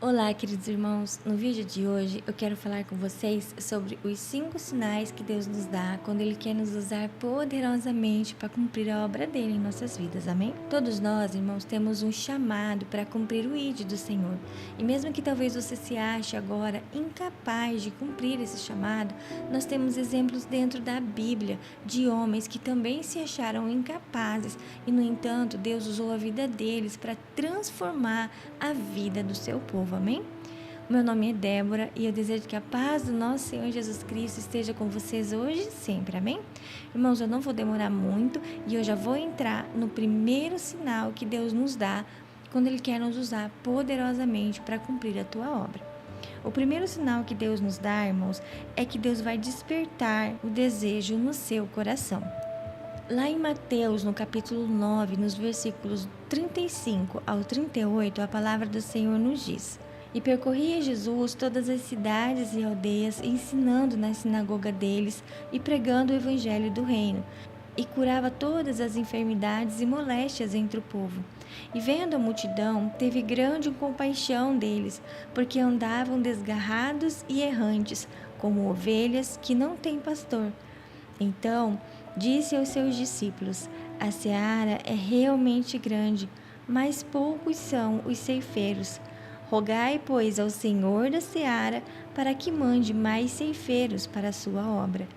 Olá, queridos irmãos. No vídeo de hoje eu quero falar com vocês sobre os 5 sinais que Deus nos dá quando Ele quer nos usar poderosamente para cumprir a obra dele em nossas vidas, amém? Todos nós, irmãos, temos um chamado para cumprir o ID do Senhor. E mesmo que talvez você se ache agora incapaz de cumprir esse chamado, nós temos exemplos dentro da Bíblia de homens que também se acharam incapazes e, no entanto, Deus usou a vida deles para transformar a vida do seu povo. Amém? Meu nome é Débora e eu desejo que a paz do nosso Senhor Jesus Cristo esteja com vocês hoje e sempre, amém? Irmãos, eu não vou demorar muito e eu já vou entrar no primeiro sinal que Deus nos dá quando Ele quer nos usar poderosamente para cumprir a tua obra. O primeiro sinal que Deus nos dá, irmãos, é que Deus vai despertar o desejo no seu coração. Lá em Mateus, no capítulo 9, nos versículos 35 ao 38, a palavra do Senhor nos diz: E percorria Jesus todas as cidades e aldeias, ensinando na sinagoga deles e pregando o evangelho do reino, e curava todas as enfermidades e moléstias entre o povo. E vendo a multidão, teve grande compaixão deles, porque andavam desgarrados e errantes, como ovelhas que não têm pastor. Então disse aos seus discípulos: A seara é realmente grande, mas poucos são os ceifeiros. Rogai, pois, ao Senhor da seara para que mande mais ceifeiros para a sua obra.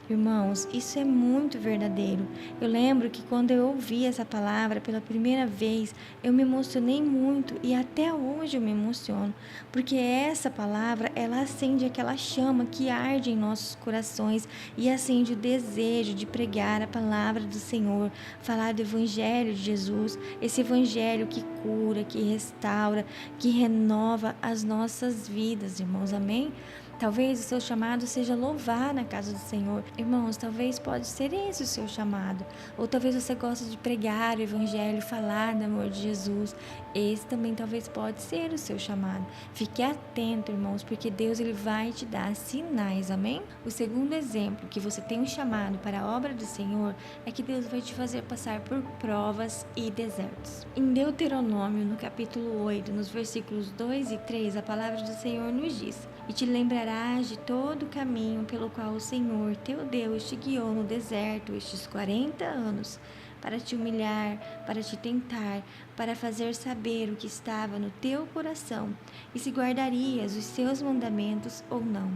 Irmãos, isso é muito verdadeiro. Eu lembro que quando eu ouvi essa palavra pela primeira vez, eu me emocionei muito e até hoje eu me emociono, porque essa palavra, ela acende aquela chama que arde em nossos corações e acende o desejo de pregar a palavra do Senhor, falar do evangelho de Jesus, esse evangelho que cura, que restaura, que renova as nossas vidas, irmãos. Amém? Talvez o seu chamado seja louvar na casa do Senhor. Irmãos, talvez pode ser esse o seu chamado. Ou talvez você goste de pregar o evangelho, falar do amor de Jesus. Esse também talvez pode ser o seu chamado. Fique atento, irmãos, porque Deus ele vai te dar sinais, amém? O segundo exemplo que você tem um chamado para a obra do Senhor é que Deus vai te fazer passar por provas e desertos. Em Deuteronômio, no capítulo 8, nos versículos 2 e 3, a palavra do Senhor nos diz: E te lembrarás de todo o caminho pelo qual o Senhor teu Deus te guiou no deserto estes 40 anos, para te humilhar, para te tentar, para fazer saber o que estava no teu coração, e se guardarias os seus mandamentos ou não.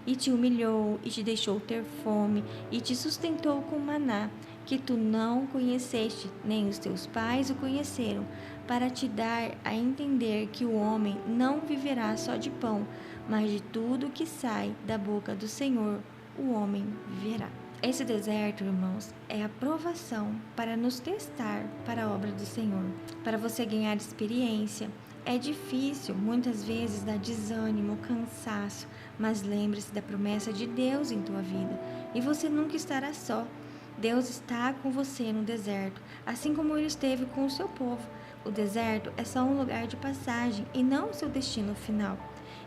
E te humilhou, e te deixou ter fome, e te sustentou com maná, que tu não conheceste, nem os teus pais o conheceram, para te dar a entender que o homem não viverá só de pão, mas de tudo que sai da boca do Senhor, o homem viverá. Esse deserto, irmãos, é a provação para nos testar para a obra do Senhor, para você ganhar experiência. É difícil, muitas vezes dá desânimo, cansaço, mas lembre-se da promessa de Deus em tua vida e você nunca estará só. Deus está com você no deserto, assim como Ele esteve com o seu povo. O deserto é só um lugar de passagem e não o seu destino final.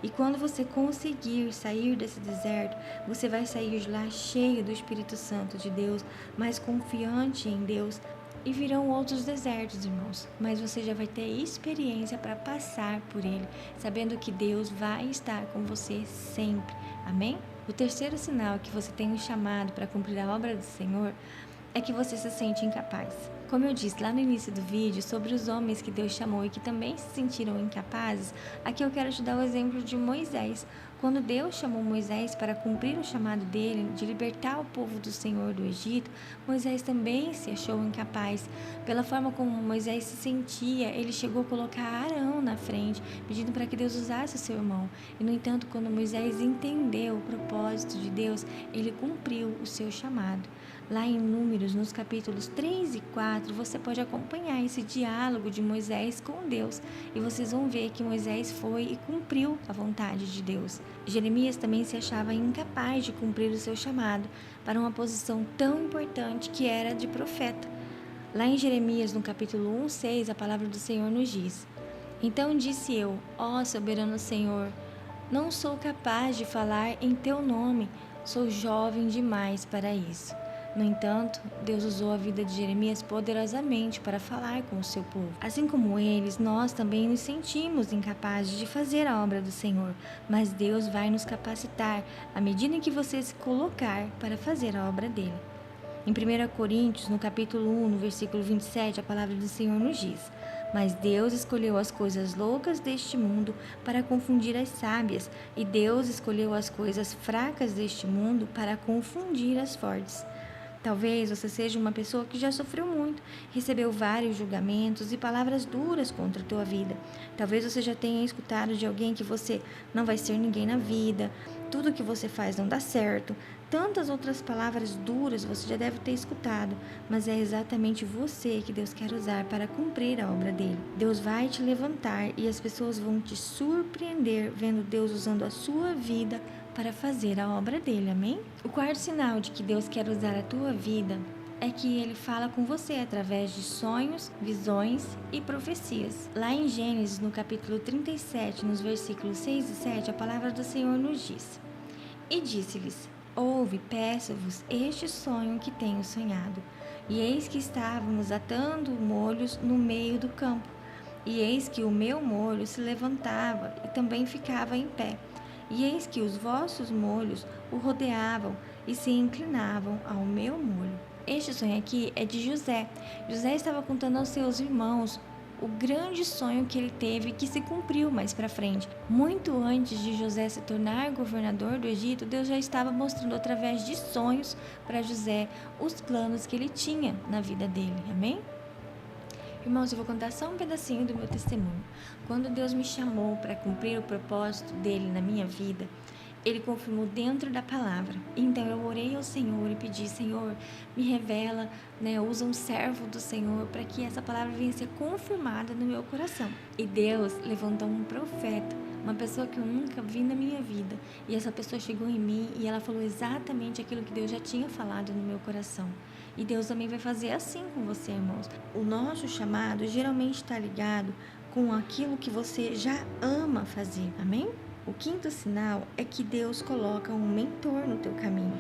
E quando você conseguir sair desse deserto, você vai sair de lá cheio do Espírito Santo de Deus, mais confiante em Deus. E virão outros desertos, irmãos, mas você já vai ter experiência para passar por ele, sabendo que Deus vai estar com você sempre. Amém? O terceiro sinal que você tem um chamado para cumprir a obra do Senhor é que você se sente incapaz. Como eu disse lá no início do vídeo sobre os homens que Deus chamou e que também se sentiram incapazes, aqui eu quero te dar o exemplo de Moisés. Quando Deus chamou Moisés para cumprir o chamado dele de libertar o povo do Senhor do Egito, Moisés também se achou incapaz. Pela forma como Moisés se sentia, ele chegou a colocar Arão na frente, pedindo para que Deus usasse o seu irmão. E, no entanto, quando Moisés entendeu o propósito de Deus, ele cumpriu o seu chamado. Lá em Números, nos capítulos 3 e 4, você pode acompanhar esse diálogo de Moisés com Deus e vocês vão ver que Moisés foi e cumpriu a vontade de Deus. Jeremias também se achava incapaz de cumprir o seu chamado para uma posição tão importante que era de profeta. Lá em Jeremias, no capítulo 1:6, a palavra do Senhor nos diz: Então disse eu, ó soberano Senhor, não sou capaz de falar em teu nome, sou jovem demais para isso. No entanto, Deus usou a vida de Jeremias poderosamente para falar com o seu povo. Assim como eles, nós também nos sentimos incapazes de fazer a obra do Senhor, mas Deus vai nos capacitar à medida em que você se colocar para fazer a obra dele. Em 1 Coríntios, no capítulo 1, no versículo 27, a palavra do Senhor nos diz: Mas Deus escolheu as coisas loucas deste mundo para confundir as sábias, e Deus escolheu as coisas fracas deste mundo para confundir as fortes. Talvez você seja uma pessoa que já sofreu muito, recebeu vários julgamentos e palavras duras contra a tua vida. Talvez você já tenha escutado de alguém que você não vai ser ninguém na vida, tudo que você faz não dá certo. Tantas outras palavras duras você já deve ter escutado, mas é exatamente você que Deus quer usar para cumprir a obra dele. Deus vai te levantar e as pessoas vão te surpreender vendo Deus usando a sua vida para fazer a obra dele, amém? O quarto sinal de que Deus quer usar a tua vida é que ele fala com você através de sonhos, visões e profecias. Lá em Gênesis, no capítulo 37, nos versículos 6 e 7, a palavra do Senhor nos diz: E disse-lhes: Ouve, peço-vos este sonho que tenho sonhado. E eis que estávamos atando molhos no meio do campo. E eis que o meu molho se levantava e também ficava em pé. E eis que os vossos molhos o rodeavam e se inclinavam ao meu molho. Este sonho aqui é de José. José estava contando aos seus irmãos o grande sonho que ele teve, que se cumpriu mais para frente. Muito antes de José se tornar governador do Egito, Deus já estava mostrando através de sonhos para José os planos que ele tinha na vida dele. Amém? Irmãos, eu vou contar só um pedacinho do meu testemunho. Quando Deus me chamou para cumprir o propósito dele na minha vida, ele confirmou dentro da palavra. Então eu orei ao Senhor e pedi: Senhor, me revela, usa um servo do Senhor para que essa palavra venha ser confirmada no meu coração. E Deus levantou um profeta, uma pessoa que eu nunca vi na minha vida. E essa pessoa chegou em mim e ela falou exatamente aquilo que Deus já tinha falado no meu coração. E Deus também vai fazer assim com você, irmãos. O nosso chamado geralmente está ligado com aquilo que você já ama fazer. Amém? O quinto sinal é que Deus coloca um mentor no teu caminho.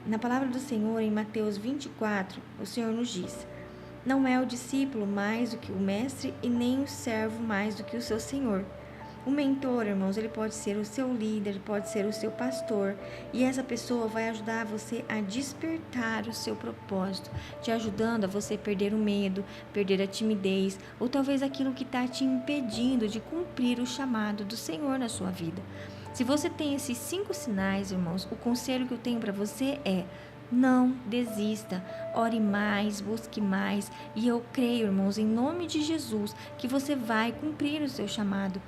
Na palavra do Senhor, em Mateus 24, o Senhor nos diz: Não é o discípulo mais do que o mestre e nem o servo mais do que o seu senhor. O mentor, irmãos, ele pode ser o seu líder, pode ser o seu pastor, e essa pessoa vai ajudar você a despertar o seu propósito, te ajudando a você perder o medo, perder a timidez, ou talvez aquilo que está te impedindo de cumprir o chamado do Senhor na sua vida. Se você tem esses 5 sinais, irmãos, o conselho que eu tenho para você é: não desista, ore mais, busque mais, e eu creio, irmãos, em nome de Jesus, que você vai cumprir o seu chamado.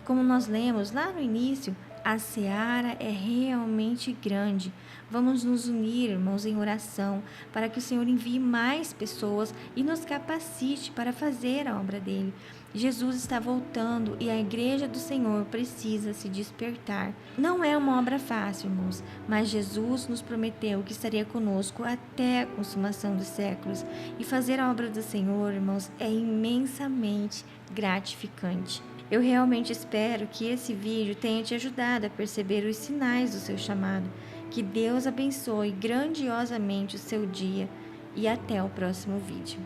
Como nós lemos lá no início, a seara é realmente grande. Vamos nos unir, irmãos, em oração, para que o Senhor envie mais pessoas e nos capacite para fazer a obra dele. Jesus está voltando e a igreja do Senhor precisa se despertar. Não é uma obra fácil, irmãos, mas Jesus nos prometeu que estaria conosco até a consumação dos séculos. E fazer a obra do Senhor, irmãos, é imensamente gratificante. Eu realmente espero que esse vídeo tenha te ajudado a perceber os sinais do seu chamado. Que Deus abençoe grandiosamente o seu dia e até o próximo vídeo.